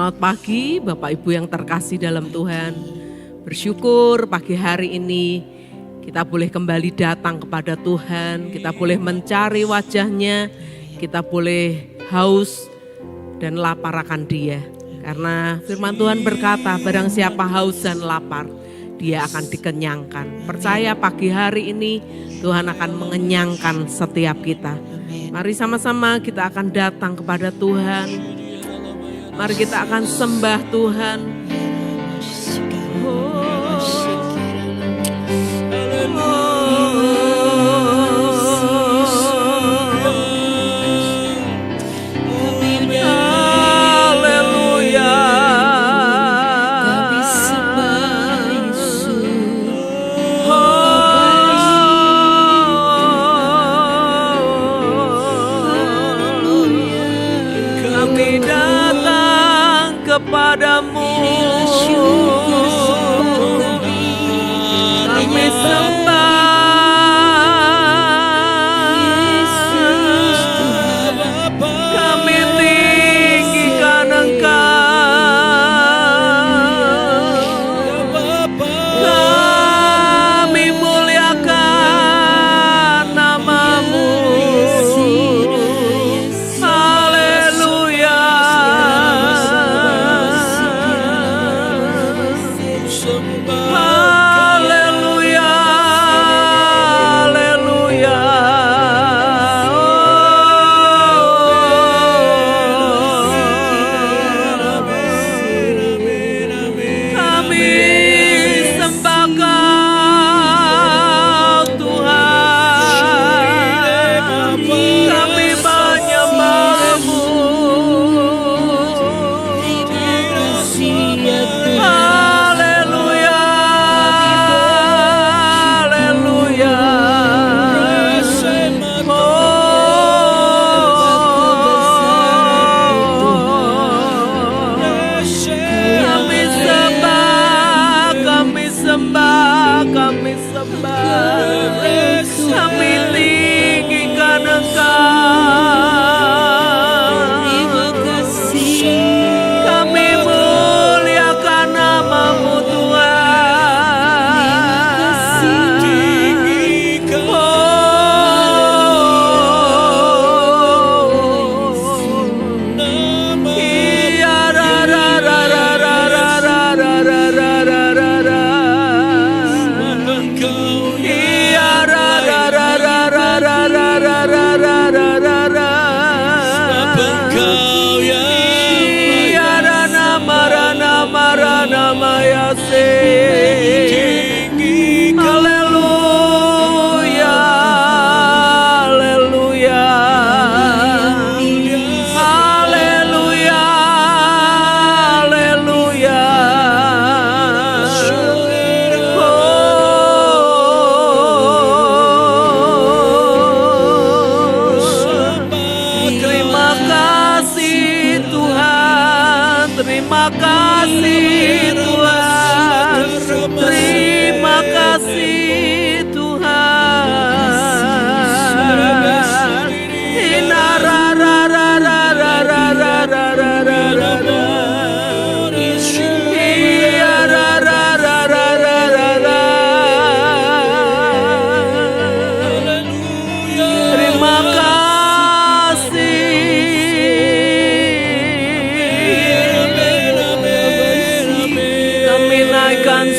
Selamat pagi Bapak Ibu yang terkasih dalam Tuhan. Bersyukur pagi hari ini kita boleh kembali datang kepada Tuhan. Kita boleh mencari wajah-Nya. Kita boleh haus dan lapar akan Dia. Karena firman Tuhan berkata, barang siapa haus dan lapar, dia akan dikenyangkan. Percaya pagi hari ini Tuhan akan mengenyangkan setiap kita. Mari sama-sama kita akan datang kepada Tuhan. Mari kita akan sembah Tuhan. Kepadamu kami sembah, kami tinggikan Engkau, kami muliakan nama-Mu.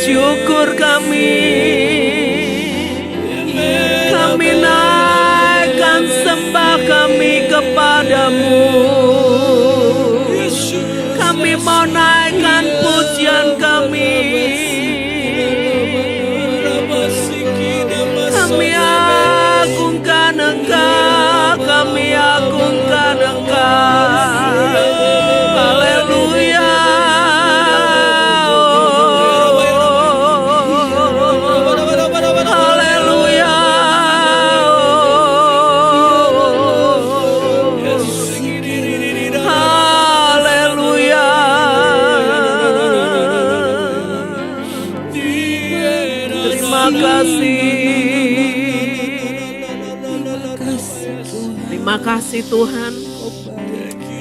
Syukur kami naikkan sembah kami kepadamu. Kami mau naikkan pujian kami. Kami agungkan Engkau, kami agungkan Engkau. Haleluya. Terima kasih Tuhan.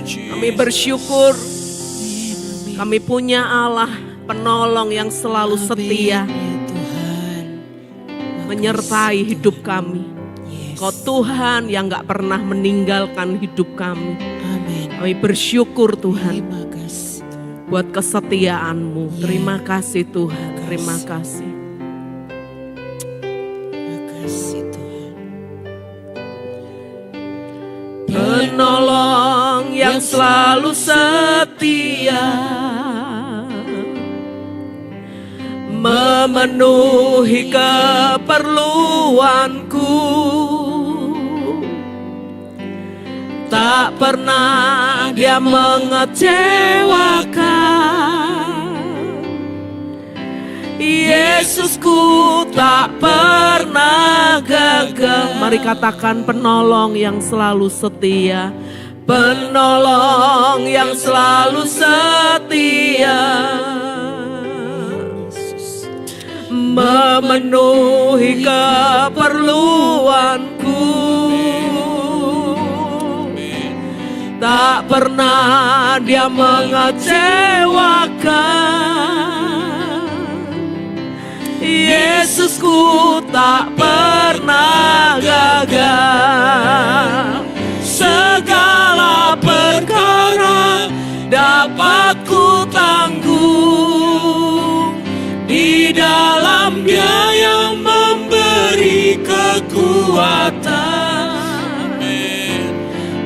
Kami bersyukur Kami punya Allah penolong yang selalu setia menyertai hidup kami. Kau Tuhan yang gak pernah meninggalkan hidup kami. Kami bersyukur Tuhan buat kesetiaan-Mu. Terima kasih Tuhan, terima kasih. Penolong yang selalu setia, memenuhi keperluanku. Tak pernah Dia mengecewakan. Yesusku tak pernah gagal. Mari katakan penolong yang selalu setia. Penolong yang selalu setia, memenuhi keperluanku. Tak pernah Dia mengecewakan. Yesusku tak pernah gagal. Segala perkara dapat ku tanggung di dalam Dia yang memberi kekuatan.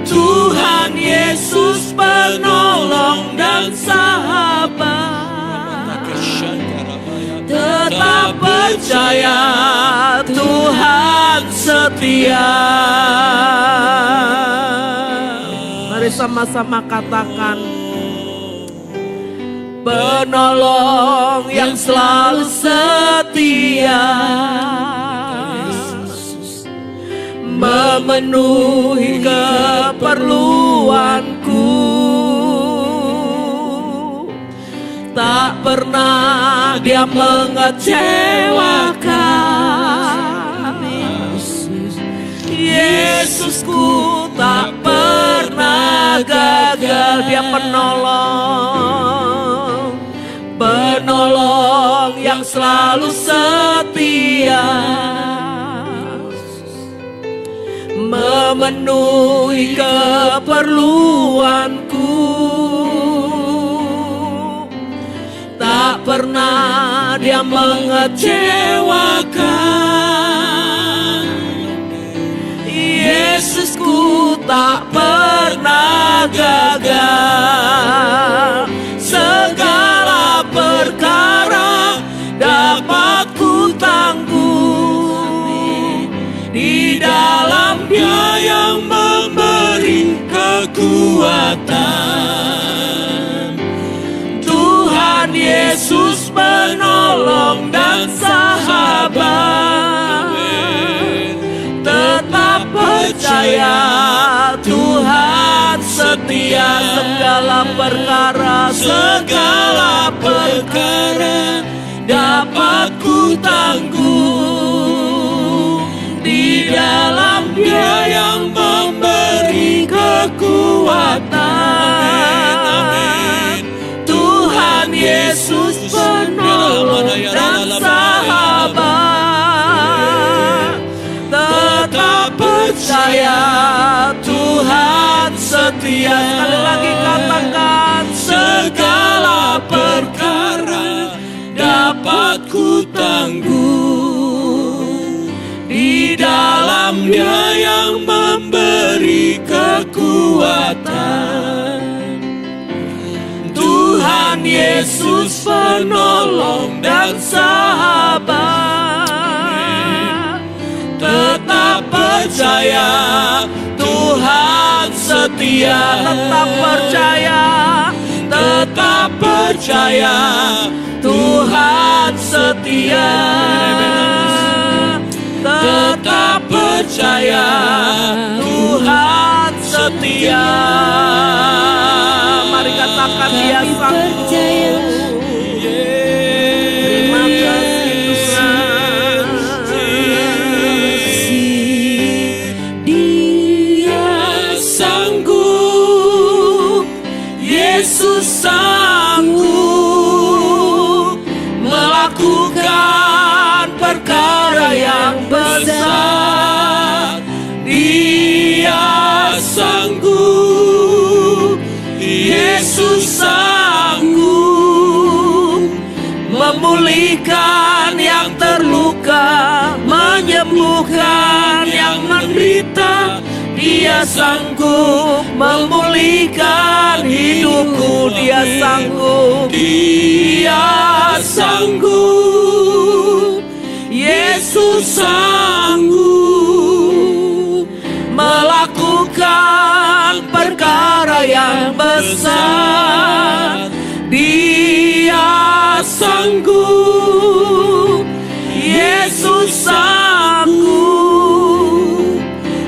Tuhan Yesus penolong dan sahabat. Tetap percaya Tuhan setia. Mari sama-sama katakan, penolong yang selalu setia, memenuhi keperluanku. Tak pernah Dia mengecewakan. Yesusku tak pernah gagal. Dia penolong, penolong yang selalu setia, memenuhi keperluanku. Tak pernah Dia mengecewakan. Yesusku tak pernah gagal. Segala perkara dapat ku tanggung di dalam Dia yang memberi kekuatan. Tuhan Yesus penolong dan sahabat. Tetap percaya Tuhan setia. Segala perkara dapat ku tanggung di dalam Dia yang memberi kekuatan. Tuhan Yesus penolong dan sahabat. Tetap percaya Tuhan setia. Sekali lagi katakan, segala perkara dapat ku tanggung di dalam Dia yang memberi kekuatan. Tuhan Yesus penolong dan sahabat. Tetap percaya Tuhan setia. Tetap percaya Tuhan setia. Tetap percaya Tuhan setia. Mari katakan Dia sanggup. Terima kasih Tuhan. Dia sanggup, Yesus sanggup. menyembuhkan yang menderita, Dia sanggup memulihkan hidupku, Dia sanggup, Dia sanggup, Yesus sanggup melakukan perkara yang besar. Dia sanggup, Yesus sanggup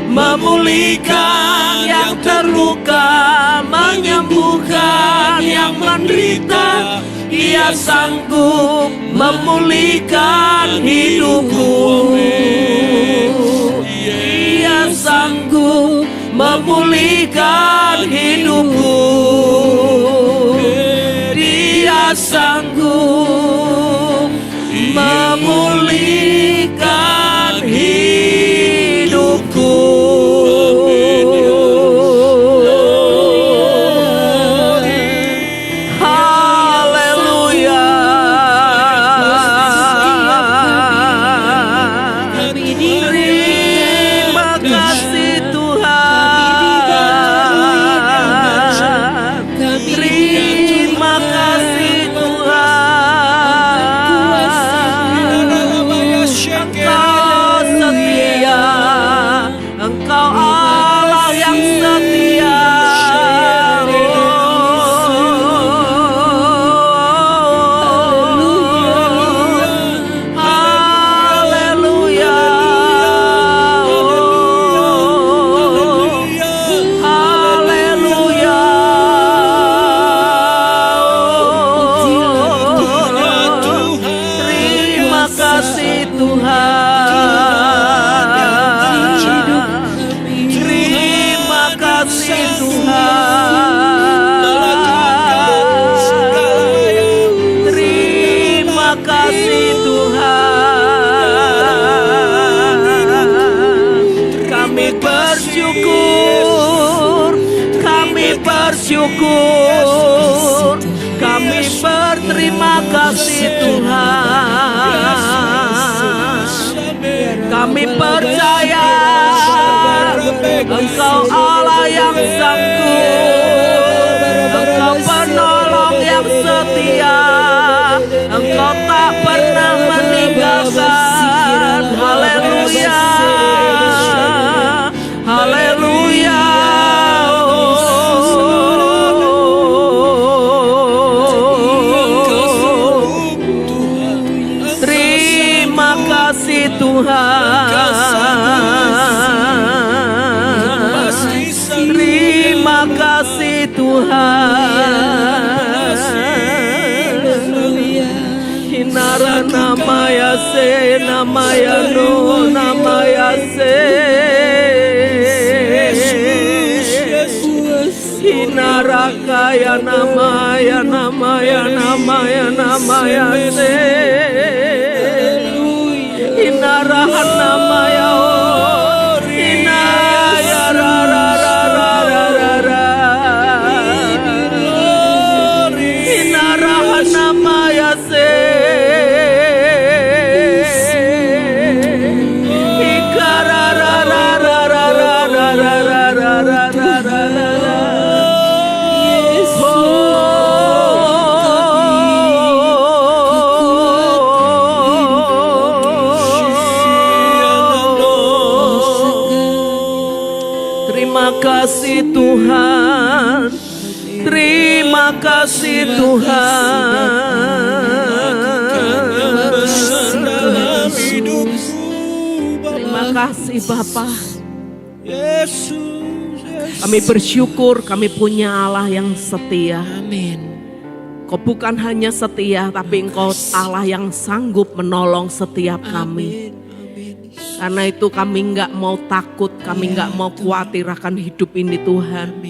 memulihkan yang terluka, menyembuhkan yang menderita. Dia sanggup memulihkan hidupku. Dia sanggup memulihkan hidupku. Dia sanggup memulihkan hidupku. Haleluya. Terima kasih Tuhan. Terima kasih Tuhan. Engkau setia, Engkau Allah yang setia. Haleluya. Haleluya. Terima kasih Tuhan. Terima kasih Tuhan. Terima kasih Tuhan. Kami bersyukur, kami bersyukur, kami berterima kasih Tuhan. Kami percaya Engkau Allah yang sanggup, Engkau penolong yang setia, Engkau tak pernah meninggalkan. Haleluya. Haleluya. Terima kasih Tuhan. Terima kasih Tuhan. Hinara namaya se, namaya no, namaya se. Hinara kaya namaya, namaya, namaya, namaya se. Hinara namaya o, hinaya ra ra ra ra ra ra ra. Hinara namaya se. Ikara ra ra ra ra ra ra ra ra ra ra ra ra. Terima kasih Tuhan. Terima kasih Tuhan. Terima kasih Bapa. Kami bersyukur kami punya Allah yang setia. Amin. Kau bukan hanya setia, tapi Engkau Allah yang sanggup menolong setiap kami. Karena itu kami nggak mau takut, kami nggak mau khawatir akan hidup ini Tuhan.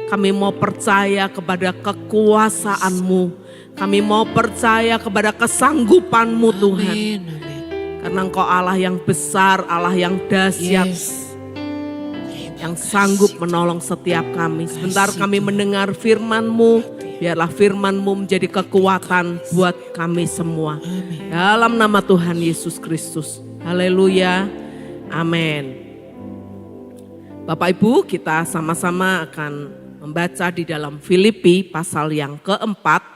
Kami mau percaya kepada kekuasaan-Mu. Kami mau percaya kepada kesanggupan-Mu Tuhan. Karena Engkau Allah yang besar, Allah yang dahsyat. Yang sanggup menolong setiap kami. Sebentar kami mendengar firman-Mu. Biarlah firman-Mu menjadi kekuatan buat kami semua. Dalam nama Tuhan Yesus Kristus. Haleluya. Amin. Bapak Ibu, kita sama-sama akan membaca di dalam Filipi pasal yang keempat,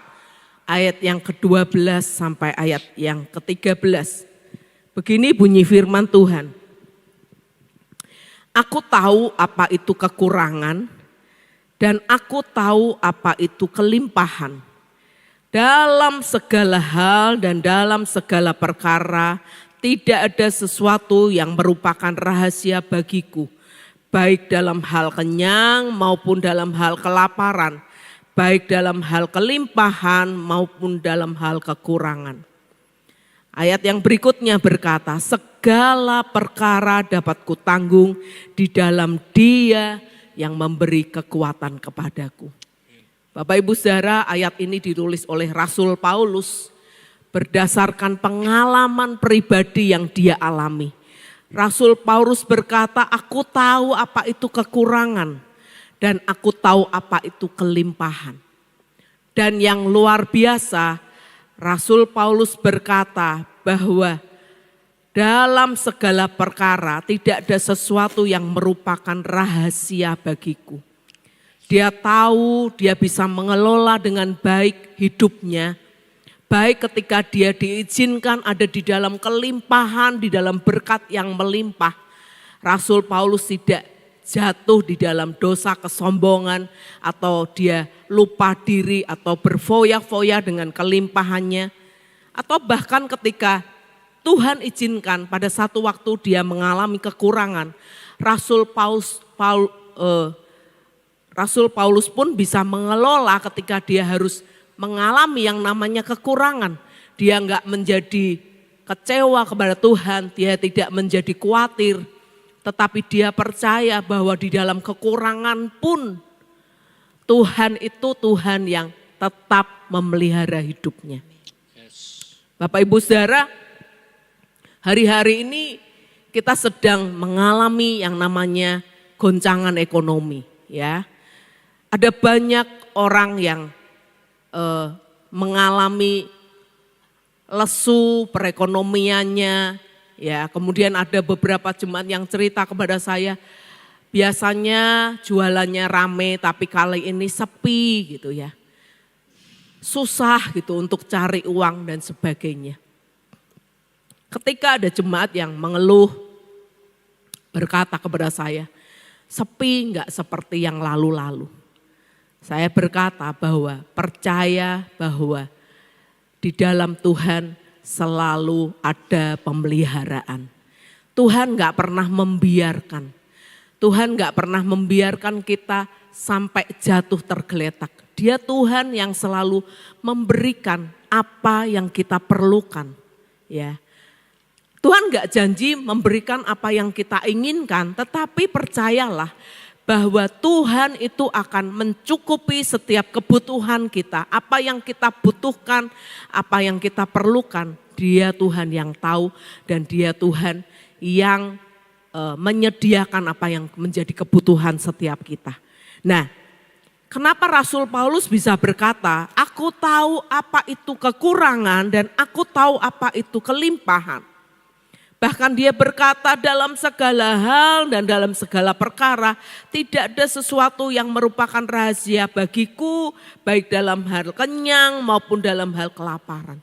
ayat yang ke-12 sampai ayat yang ke-13. Begini bunyi firman Tuhan. Aku tahu apa itu kekurangan dan aku tahu apa itu kelimpahan. Dalam segala hal dan dalam segala perkara tidak ada sesuatu yang merupakan rahasia bagiku. Baik dalam hal kenyang maupun dalam hal kelaparan, baik dalam hal kelimpahan maupun dalam hal kekurangan. Ayat yang berikutnya berkata, segala perkara dapat kutanggung di dalam Dia yang memberi kekuatan kepadaku. Bapak Ibu Saudara, ayat ini ditulis oleh Rasul Paulus berdasarkan pengalaman pribadi yang dia alami. Rasul Paulus berkata, aku tahu apa itu kekurangan dan aku tahu apa itu kelimpahan. Dan yang luar biasa, Rasul Paulus berkata bahwa dalam segala perkara tidak ada sesuatu yang merupakan rahasia bagiku. Dia tahu dia bisa mengelola dengan baik hidupnya. Baik ketika dia diizinkan ada di dalam kelimpahan, di dalam berkat yang melimpah. Rasul Paulus tidak jatuh di dalam dosa kesombongan atau dia lupa diri atau berfoya-foya dengan kelimpahannya. Atau bahkan ketika Tuhan izinkan pada satu waktu dia mengalami kekurangan, Rasul Paulus pun bisa mengelola ketika dia harus mengalami yang namanya kekurangan. Dia enggak menjadi kecewa kepada Tuhan, dia tidak menjadi khawatir. Tetapi dia percaya bahwa di dalam kekurangan pun Tuhan itu Tuhan yang tetap memelihara hidupnya. Bapak Ibu Saudara, hari-hari ini kita sedang mengalami yang namanya goncangan ekonomi, ya. Ada banyak orang yang mengalami lesu perekonomiannya, ya. Kemudian ada beberapa jemaat yang cerita kepada saya, biasanya jualannya rame tapi kali ini sepi gitu ya. Susah gitu untuk cari uang dan sebagainya. Ketika ada jemaat yang mengeluh, berkata kepada saya, sepi enggak seperti yang lalu-lalu. Saya berkata bahwa percaya bahwa di dalam Tuhan selalu ada pemeliharaan. Tuhan gak pernah membiarkan. Tuhan gak pernah membiarkan kita sampai jatuh tergeletak. Dia Tuhan yang selalu memberikan apa yang kita perlukan. Ya. Tuhan gak janji memberikan apa yang kita inginkan, tetapi percayalah bahwa Tuhan itu akan mencukupi setiap kebutuhan kita. Apa yang kita butuhkan, apa yang kita perlukan, Dia Tuhan yang tahu dan Dia Tuhan yang menyediakan apa yang menjadi kebutuhan setiap kita. Nah, kenapa Rasul Paulus bisa berkata, aku tahu apa itu kekurangan dan aku tahu apa itu kelimpahan. Bahkan dia berkata dalam segala hal dan dalam segala perkara tidak ada sesuatu yang merupakan rahasia bagiku baik dalam hal kenyang maupun dalam hal kelaparan.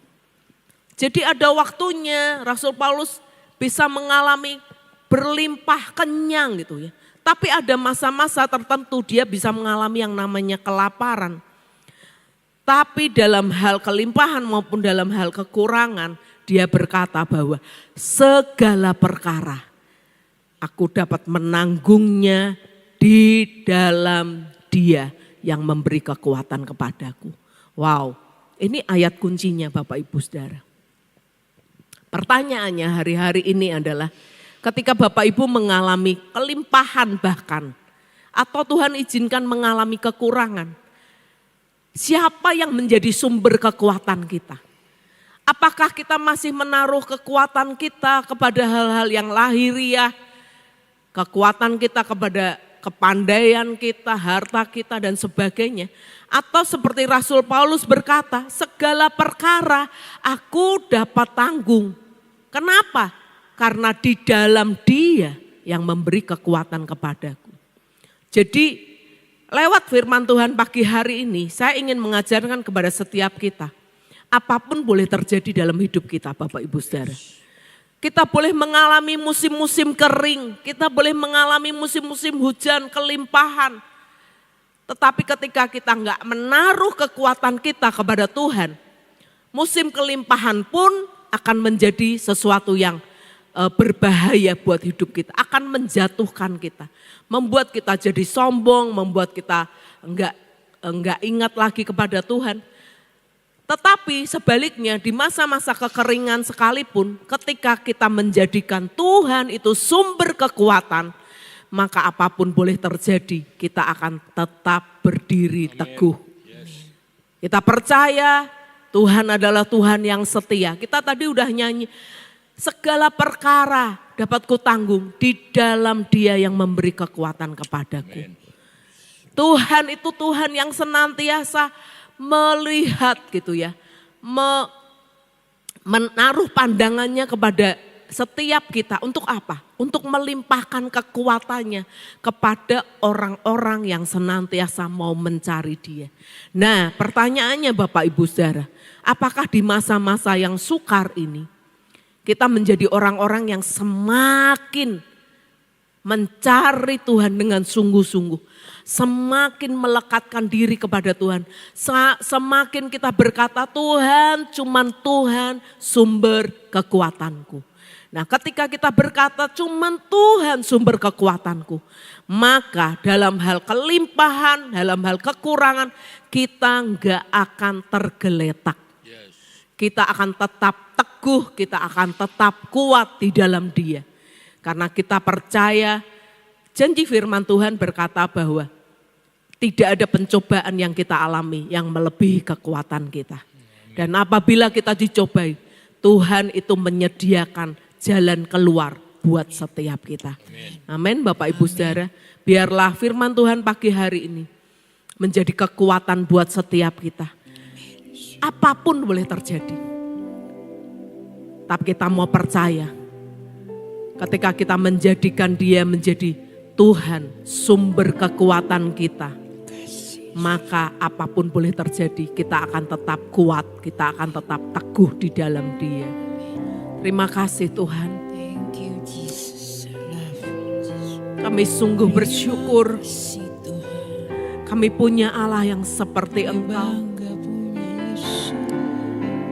Jadi ada waktunya Rasul Paulus bisa mengalami berlimpah kenyang gitu ya. Tapi ada masa-masa tertentu dia bisa mengalami yang namanya kelaparan. Tapi dalam hal kelimpahan maupun dalam hal kekurangan, dia berkata bahwa segala perkara aku dapat menanggungnya di dalam Dia yang memberi kekuatan kepadaku. Wow, ini ayat kuncinya Bapak Ibu Saudara. Pertanyaannya hari-hari ini adalah ketika Bapak Ibu mengalami kelimpahan bahkan atau Tuhan izinkan mengalami kekurangan, siapa yang menjadi sumber kekuatan kita? Apakah kita masih menaruh kekuatan kita kepada hal-hal yang lahiriah, kekuatan kita kepada kepandaian kita, harta kita dan sebagainya? Atau seperti Rasul Paulus berkata, segala perkara aku dapat tanggung. Kenapa? karena di dalam Dia yang memberi kekuatan kepadaku. Jadi lewat firman Tuhan pagi hari ini saya ingin mengajarkan kepada setiap kita. Apapun boleh terjadi dalam hidup kita Bapak Ibu Saudara. Kita boleh mengalami musim-musim kering, kita boleh mengalami musim-musim hujan, kelimpahan. Tetapi ketika kita enggak menaruh kekuatan kita kepada Tuhan, musim kelimpahan pun akan menjadi sesuatu yang berbahaya buat hidup kita, akan menjatuhkan kita, membuat kita jadi sombong, membuat kita enggak ingat lagi kepada Tuhan. Tetapi sebaliknya di masa-masa kekeringan sekalipun, ketika kita menjadikan Tuhan itu sumber kekuatan, maka apapun boleh terjadi, kita akan tetap berdiri teguh. Kita percaya Tuhan adalah Tuhan yang setia. Kita tadi udah nyanyi, segala perkara dapat kutanggung di dalam Dia yang memberi kekuatan kepadaku. Tuhan itu Tuhan yang senantiasa melihat gitu ya, menaruh pandangannya kepada setiap kita untuk apa? Untuk melimpahkan kekuatannya kepada orang-orang yang senantiasa mau mencari Dia. Nah, pertanyaannya Bapak Ibu Saudara, apakah di masa-masa yang sukar ini kita menjadi orang-orang yang semakin mencari Tuhan dengan sungguh-sungguh, semakin melekatkan diri kepada Tuhan, semakin kita berkata Tuhan, cuman Tuhan sumber kekuatanku. Nah, ketika kita berkata cuman Tuhan sumber kekuatanku, maka dalam hal kelimpahan, dalam hal kekurangan, kita enggak akan tergeletak. Kita akan tetap teguh, kita akan tetap kuat di dalam Dia. Karena kita percaya janji firman Tuhan berkata bahwa tidak ada pencobaan yang kita alami yang melebihi kekuatan kita. Dan apabila kita dicobai, Tuhan itu menyediakan jalan keluar buat setiap kita. Amin Bapak Ibu Saudara, biarlah firman Tuhan pagi hari ini menjadi kekuatan buat setiap kita. Apapun boleh terjadi. Tapi kita mau percaya ketika kita menjadikan Dia menjadi Tuhan sumber kekuatan kita, maka apapun boleh terjadi, kita akan tetap kuat, kita akan tetap teguh di dalam Dia. Terima kasih Tuhan. Kami sungguh bersyukur. Kami punya Allah yang seperti Engkau.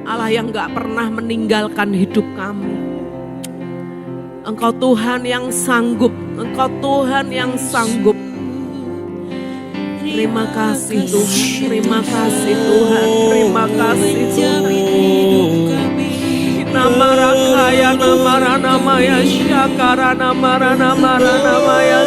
Allah yang gak pernah meninggalkan hidup kami. Engkau Tuhan yang sanggup, Engkau Tuhan yang sanggup. Terima kasih Tuhan, terima kasih Tuhan, terima kasih Tuhan. Nama rakaya, nama ranamaya, syakara, nama ranamaya,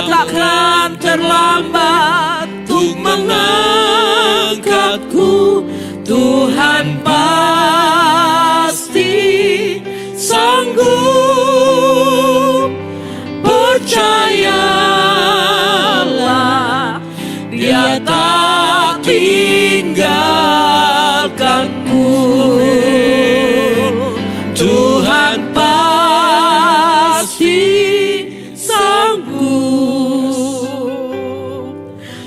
takkan terlambat untuk mengangkatku. Tuhan pasti sanggup. Percayalah, Dia tak tinggalkanku. Tuhan pasti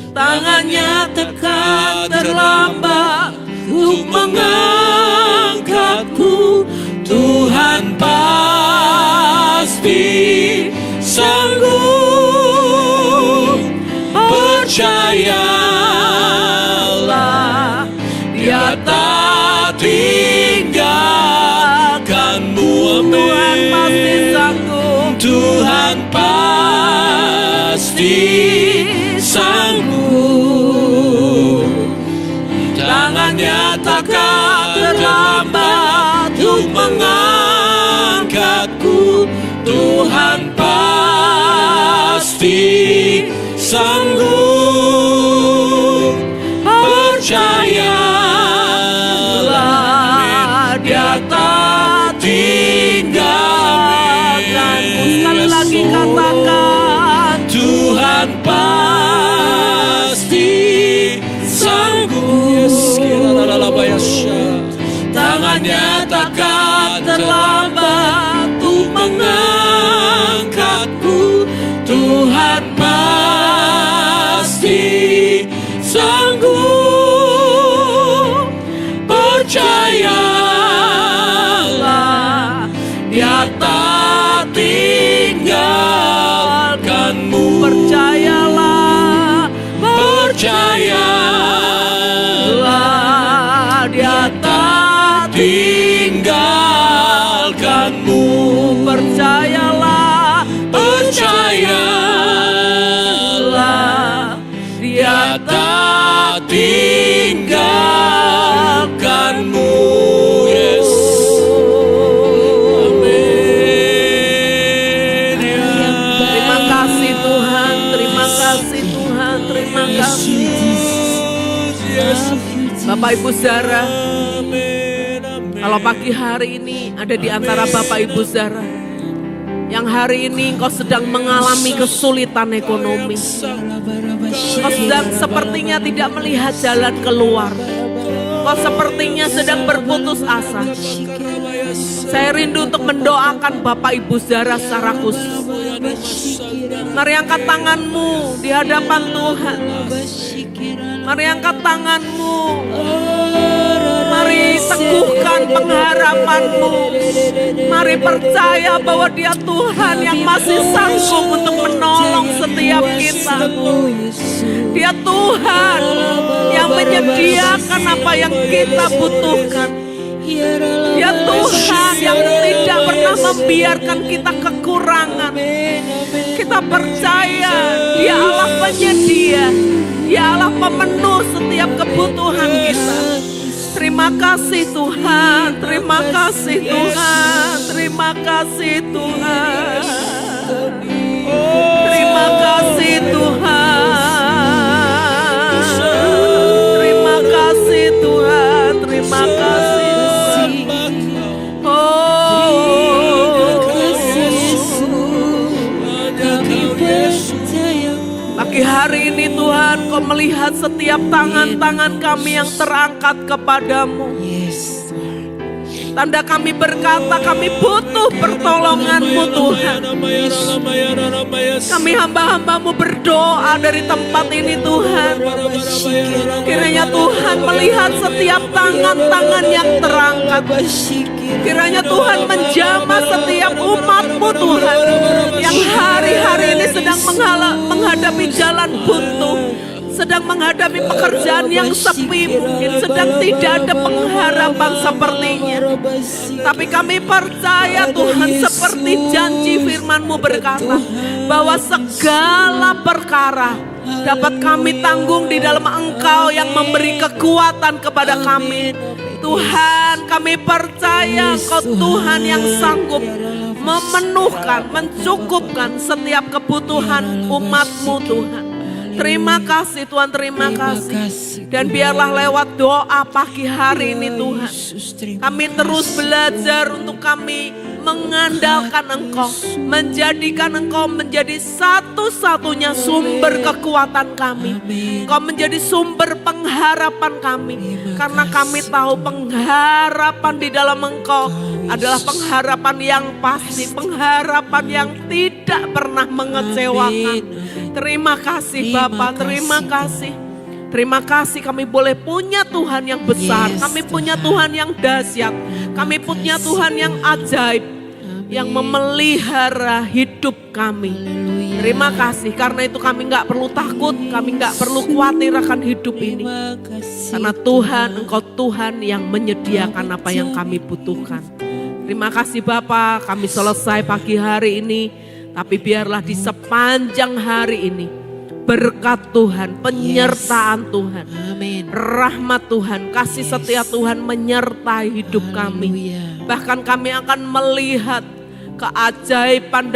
tangannya takkan terlambat untuk mengangkat. nyatakan terlambat untuk mengangkatku. Tuhan masih sanggup, percayalah, Dia tak tinggalkanmu. Percayalah, percayalah, Dia tak tinggalkanmu. Percayalah, percayalah, Dia tak tinggalkanmu. Yes. Amin. Terima kasih Tuhan, terima kasih Tuhan, terima kasih. Bapak Ibu Saudara, kalau pagi hari ini ada di antara Bapak Ibu Saudara yang hari ini engkau sedang mengalami kesulitan ekonomi, engkau sedang sepertinya tidak melihat jalan keluar, engkau sepertinya sedang berputus asa. Saya rindu untuk mendoakan Bapak Ibu Saudara secara khusus. Mari angkat tanganmu di hadapan Tuhan. Mari angkat tanganmu. Mari teguhkan pengharapanmu. Mari percaya bahwa Dia Tuhan yang masih sanggup untuk menolong setiap kita. Dia Tuhan yang menyediakan apa yang kita butuhkan. Dia Tuhan yang tidak pernah membiarkan kita kekurangan. Kita percaya Dia Allah penyedia, Dia Allah pemenuh setiap kebutuhan kita. Terima kasih Tuhan, terima kasih Tuhan, terima kasih Tuhan, terima kasih Tuhan, terima kasih Tuhan, terima kasih. Pagi hari ini Tuhan, Kau melihat setiap tangan-tangan kami yang terangkat kepadamu. Tanda kami berkata kami butuh pertolongan-Mu Tuhan. Kami hamba-hamba-Mu berdoa dari tempat ini Tuhan. Kiranya Tuhan melihat setiap tangan-tangan yang terangkat. Kiranya Tuhan menjamah setiap umat-Mu Tuhan yang hari-hari ini sedang menghadapi jalan buntu, sedang menghadapi pekerjaan yang sepi, mungkin sedang tidak ada pengharapan sepertinya. Tapi kami percaya Tuhan, seperti janji firman-Mu berkata bahwa segala perkara dapat kami tanggung di dalam Engkau yang memberi kekuatan kepada kami. Tuhan, kami percaya Engkau Tuhan yang sanggup memenuhkan, mencukupkan setiap kebutuhan umat-Mu Tuhan. Terima kasih Tuhan, terima kasih. Dan biarlah lewat doa pagi hari ini Tuhan, kami terus belajar untuk kami mengandalkan Engkau, menjadikan Engkau menjadi satu-satunya sumber kekuatan kami. Engkau menjadi sumber pengharapan kami, karena kami tahu pengharapan di dalam Engkau adalah pengharapan yang pasti, pengharapan yang tidak pernah mengecewakan. Terima kasih Bapa, terima kasih. Terima kasih kami boleh punya Tuhan yang besar, kami punya Tuhan yang dahsyat, kami punya Tuhan yang ajaib, yang memelihara hidup kami. Terima kasih, karena itu kami gak perlu takut, kami gak perlu khawatir akan hidup ini. Karena Tuhan, Engkau Tuhan yang menyediakan apa yang kami butuhkan. Terima kasih Bapa, kami selesai pagi hari ini, tapi biarlah di sepanjang hari ini berkat Tuhan, penyertaan Tuhan, rahmat Tuhan, kasih setia Tuhan menyertai hidup kami. Bahkan kami akan melihat keajaiban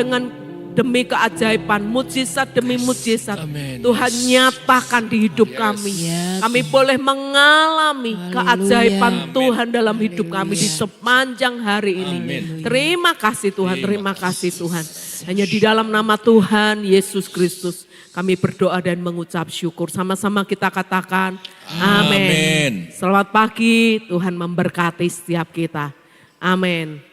demi keajaiban, mujizat demi mujizat. Tuhan nyatakan di hidup kami. Kami boleh mengalami keajaiban Tuhan dalam hidup kami di sepanjang hari ini. Terima kasih Tuhan, terima kasih Tuhan. Hanya di dalam nama Tuhan Yesus Kristus kami berdoa dan mengucap syukur. Sama-sama kita katakan Amin. Selamat pagi, Tuhan memberkati setiap kita. Amin.